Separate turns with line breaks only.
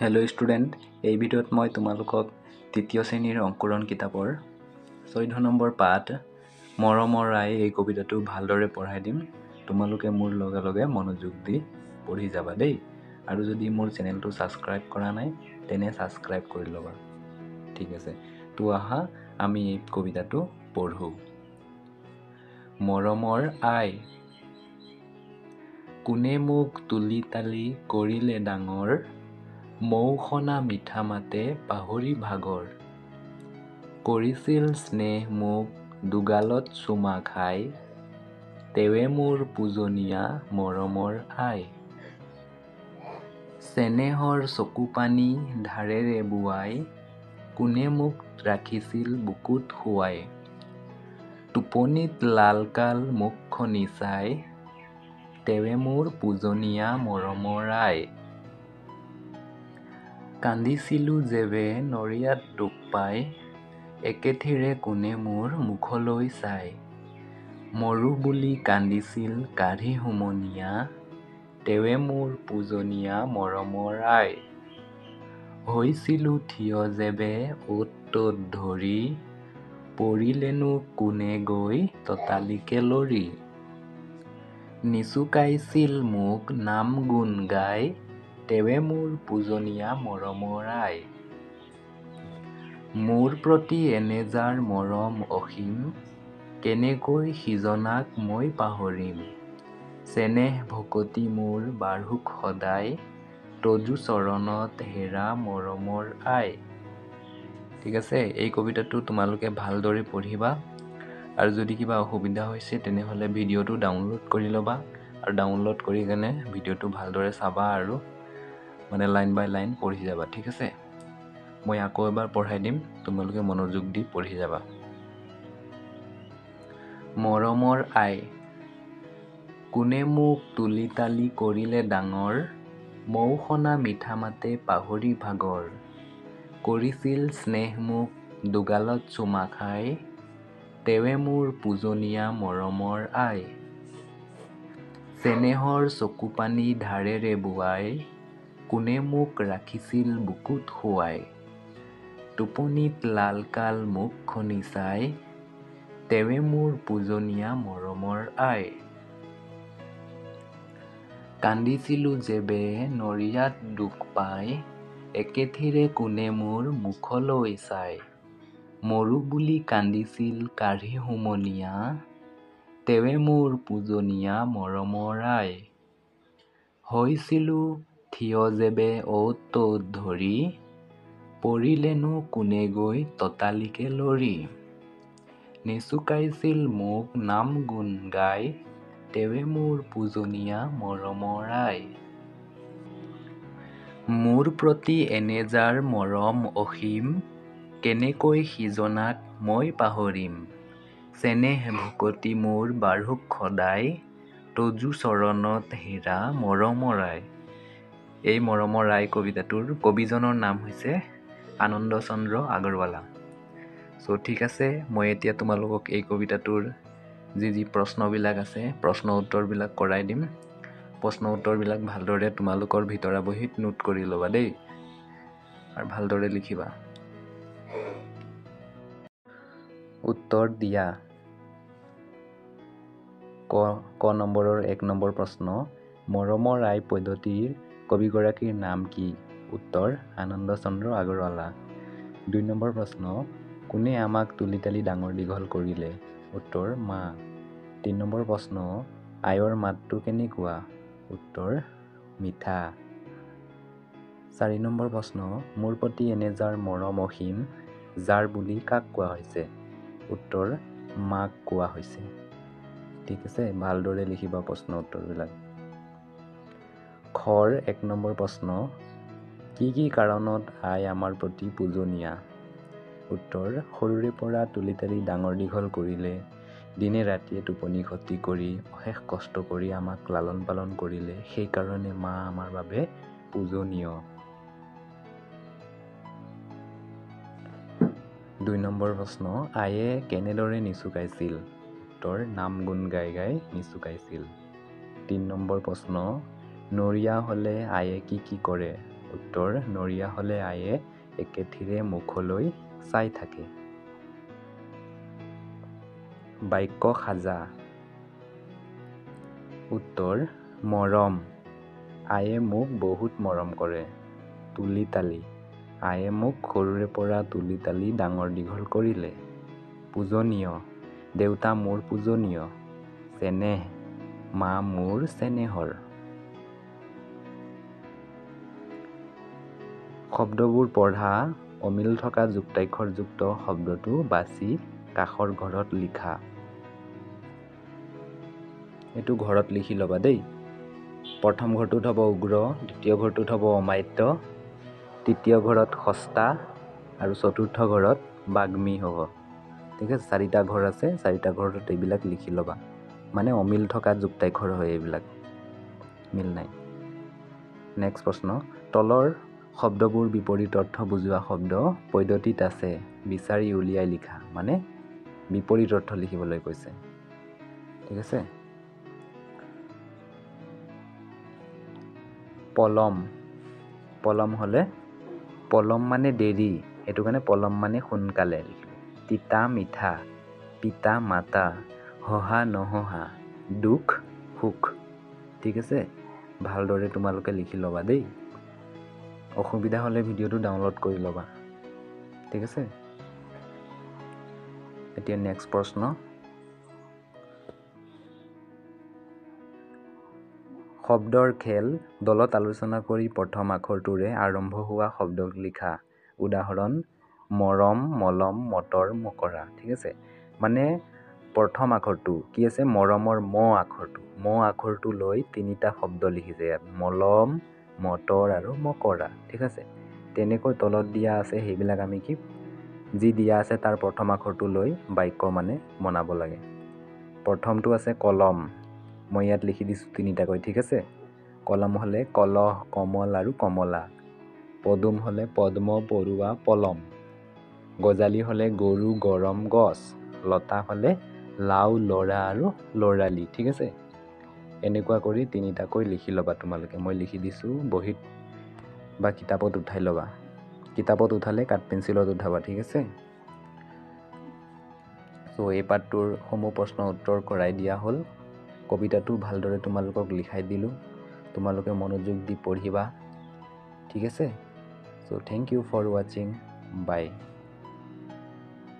Hello' student, এই ভিডিঅ'ত মই তোমালোকক তৃতীয় শ্ৰেণীৰ অংকুৰণ কিতাপৰ 14 নম্বৰ পাঠ মৰমৰ আই এই কবিতাটো ভালদৰে পঢ়াই দিম। তোমালোকে মোৰ লগে লগে মনোযোগ দি পঢ়ি যাবা দেই। আৰু যদি মোৰ চেনেলটো ছাবস্ক্ৰাইব কৰা নাই তেনে ছাবস্ক্ৰাইব কৰি ল'বা। ঠিক আছে, তো আহা আমি এই কবিতাটো পঢ়োঁ। মৰমৰ আই, কোনে মোক তুলি তালি কৰিলে ডাঙৰ, মৌসনা মিঠা মাতে পাহৰি ভাগৰ, কৰিছিল স্নেহ মোক দুগালত চুমা খাই, তেৱে মোৰ পূজনীয়া মৰমৰ আই। চেনেহৰ চকু পানী ধাৰেৰে বোৱাই, কোনে মোক ৰাখিছিল বুকুত শুৱাই, টোপনিত লালকাল মুখখনি চাই, তেৱে মোৰ পূজনীয়া মৰমৰ আই। কান্দিছিলোঁ যেবে নৰিয়াত দুখ পাই, একেথিৰে কোনে মোৰ মুখলৈ চাই, মৰো বুলি কান্দিছিল কাঢ়ি হুমুনিয়া, তেৱে মোৰ পূজনীয়া মৰমৰ আই। হৈছিলোঁ থিয় যেবে অ'ত ত'ত ধৰি, পৰিলেনো কোনে গৈ ততালিকে লৰি, নিচুকাইছিল মোক নাম গুণ গাই, তেৱে মোৰ পূজনীয়া মৰমৰ আই। মোৰ প্ৰতি এনে যাৰ মৰম অসীম, কেনেকৈ সিজনাক মই পাহৰিম, চেনেহ ভকতি মোৰ বাঢ়োক সদায়, তজু চৰণত হেৰা মৰমৰ আই। ঠিক আছে, এই কবিতাটো তোমালোকে ভালদৰে পঢ়িবা। আৰু যদি কিবা অসুবিধা হৈছে তেনেহ'লে ভিডিঅ'টো ডাউনলোড কৰি ল'বা, আৰু ডাউনলোড কৰি কেনে ভিডিঅ'টো ভালদৰে চাবা আৰু লাইন বাই লাইন পঢ়ি যাবা। ঠিক আছে, মই আকৌ এবাৰ পঢ়াই দিম, তোমালোকে মনোযোগ দি পঢ়ি যাবা। মৰমৰ আই, কোনে মোক তুলি তালি কৰিলে ডাঙৰ, মৌসনা মিঠা মাতে পাহৰি ভাগৰ, কৰিছিল স্নেহ মোক দুগালত চুমা খাই, তেৱে মোৰ পূজনীয়া মৰমৰ আই। চেনেহৰ চকু পানী ধাৰেৰে বোৱাই, কোনে মোক ৰাখিছিল বুকুত শুৱাই, টোপনিত লালকাল মুখখনি চাই, তেৱে মোৰ পূজনীয়া মৰমৰ আই। কান্দিছিলোঁ যেবে নৰিয়াত দুখ পাই, একেথিৰে কোনে মোৰ মুখলৈ চাই, মৰো বুলি কান্দিছিল কাঢ়ি হুমুনিয়া, তেৱে মোৰ পূজনীয়া মৰমৰ আই। হৈছিলোঁ থিয় যেবে অ'ত ত'ত ধৰি, পৰিলেনো কোনে গৈ ততালিকে লৰি, নিচুকাইছিল মোক নাম গুণ গাই, তেৱে মোৰ পূজনীয়া মৰমৰ আই। মোৰ প্ৰতি এনে যাৰ মৰম অসীম, কেনেকৈ সিজনাক মই পাহৰিম, চেনেহ ভকতি মোৰ বাঢ়োক সদায়, তজু চৰণত হেৰা মৰমৰ আই। এই মৰমৰ আই কবিতাটোৰ কবিজনৰ নাম হৈছে আনন্দ চন্দ্ৰ আগৰৱালা। ঠিক আছে, মই এতিয়া তোমালোকক এই কবিতাটোৰ যি প্ৰশ্নবিলাক আছে প্ৰশ্ন উত্তৰবিলাক কৰাই দিম। প্ৰশ্ন উত্তৰবিলাক ভালদৰে তোমালোকৰ ভিতৰা বহীত নোট কৰি ল'বা দেই, আৰু ভালদৰে লিখিবা। উত্তৰ দিয়া। ক নম্বৰৰ 1 নম্বৰ প্ৰশ্ন, মৰমৰ আই পদ্ধতিৰ কবিগৰাকীৰ নাম কি? উত্তৰ আনন্দ চন্দ্ৰ আগৰৱালা। 2 নম্বৰ প্ৰশ্ন, কোনে আমাক তুলি তালি ডাঙৰ দীঘল কৰিলে? উত্তৰ মা। 3 নম্বৰ প্ৰশ্ন, আইৰ মাতটো কেনেকুৱা? উত্তৰ মিঠা। 4 নম্বৰ প্ৰশ্ন, মোৰ প্ৰতি এনে যাৰ মৰম অসীম, যাৰ বুলি কাক কোৱা হৈছে? উত্তৰ মাক কোৱা হৈছে। ঠিক আছে, ভালদৰে লিখিবা প্ৰশ্ন উত্তৰবিলাক। খৰ 1 নম্বৰ প্ৰশ্ন, কি কি কাৰণত আই আমাৰ প্ৰতি পূজনীয়া? উত্তৰ সৰুৰে পৰা তুলি তালি ডাঙৰ দীঘল কৰিলে, দিনে ৰাতিয়ে টোপনি ক্ষতি কৰি অশেষ কষ্ট কৰি আমাক লালন পালন কৰিলে, সেইকাৰণে মা আমাৰ বাবে পূজনীয়। 2 নম্বৰ প্ৰশ্ন, আয়ে কেনেদৰে নিচুকাইছিল? উত্তৰ নাম গুণ গাই গাই নিচুকাইছিল। 3 নম্বৰ প্ৰশ্ন, নৰিয়া হ'লে আয়ে কি কি কৰে? উত্তৰ নৰিয়া হ'লে আয়ে একেথিৰে মুখলৈ চাই থাকে। বাক্য সাজা। উত্তৰ মৰম। আয়ে মোক বহুত মৰম কৰে। তুলি তালি। আয়ে মোক সৰুৰে পৰা তুলি তালি ডাঙৰ দীঘল কৰিলে। পূজনীয়। দেউতা মোৰ পূজনীয়। চেনেহ। মা মোৰ চেনেহৰ। শব্দবোৰ পঢ়া, অমিল থকা যুক্তাক্ষৰযুক্ত শব্দটো বাছি কাষৰ ঘৰত লিখা। এইটো ঘৰত লিখি ল'বা দেই। প্ৰথম ঘৰটোত হ'ব উগ্ৰ, দ্বিতীয় ঘৰটোত হ'ব অমাত্য, তৃতীয় ঘৰত সস্তা আৰু চতুৰ্থ ঘৰত বাগ্মী হ'ব। ঠিক আছে, 4টা ঘৰ আছে, 4টা ঘৰত এইবিলাক লিখি ল'বা। মানে অমিল থকা যুক্তাক্ষৰ হয় এইবিলাক, মিল নাই। নেক্সট প্ৰশ্ন, তলৰ শব্দবোৰ বিপৰীত অৰ্থ বুজোৱা শব্দ পদ্ধতিত আছে, বিচাৰি উলিয়াই লিখা। মানে বিপৰীত অৰ্থ লিখিবলৈ কৈছে। ঠিক আছে। পলম। পলম হ'লে, পলম মানে দেৰি, সেইটো কাৰণে পলম মানে সোনকালে লিখিব। তিতা মিঠা, পিতা মাতা, হহা নহহা, দুখ সুখ। ঠিক আছে, ভালদৰে তোমালোকে লিখি ল'বা দেই। অসুবিধা হ'লে ভিডিঅ'টো ডাউনলোড কৰি ল'বা। ঠিক আছে। এতিয়া নেক্সট প্ৰশ্ন, শব্দৰ খেল, দলত আলোচনা কৰি প্ৰথম আখৰটোৰে আৰম্ভ হোৱা শব্দ লিখা। উদাহৰণ, মৰম, মলম, মটৰ, মকৰা। ঠিক আছে, মানে প্ৰথম আখৰটো কি আছে, মৰমৰ ম আখৰটো। ম আখৰটো লৈ 3টা শব্দ লিখিছে ইয়াত, মলম, মটৰ আৰু মকৰা। ঠিক আছে, তেনেকৈ তলত দিয়া আছে, সেইবিলাক আমি কি যি দিয়া আছে তাৰ প্ৰথম আখৰটো লৈ বাক্য মানে বনাব লাগে। প্ৰথমটো আছে কলম, মই ইয়াত লিখি দিছোঁ 3টাকৈ। ঠিক আছে, কলম হ'লে কলহ, কমল আৰু কমলা। পদুম হ'লে পদ্ম, পৰুৱা, পলম। গজালি হ'লে গৰু, গৰম, গছ। লতা হ'লে লাও, লৰা আৰু লৰালি। ঠিক আছে, এনেকুৱা কৰি 3টাকৈ লিখি ল'বা তোমালোকে। মই লিখি দিছোঁ, বহীত বা কিতাপত উঠাই ল'বা। কিতাপত উঠালে কাঠ পেঞ্চিলত উঠাবা। ঠিক আছে। চ' এই পাঠটোৰ সমূহ প্ৰশ্ন উত্তৰ কৰাই দিয়া হ'ল। কবিতাটো ভালদৰে তোমালোকক লিখাই দিলোঁ, তোমালোকে মনোযোগ দি পঢ়িবা। ঠিক আছে। চ' থেংক ইউ ফৰ ৱাচিং। বাই।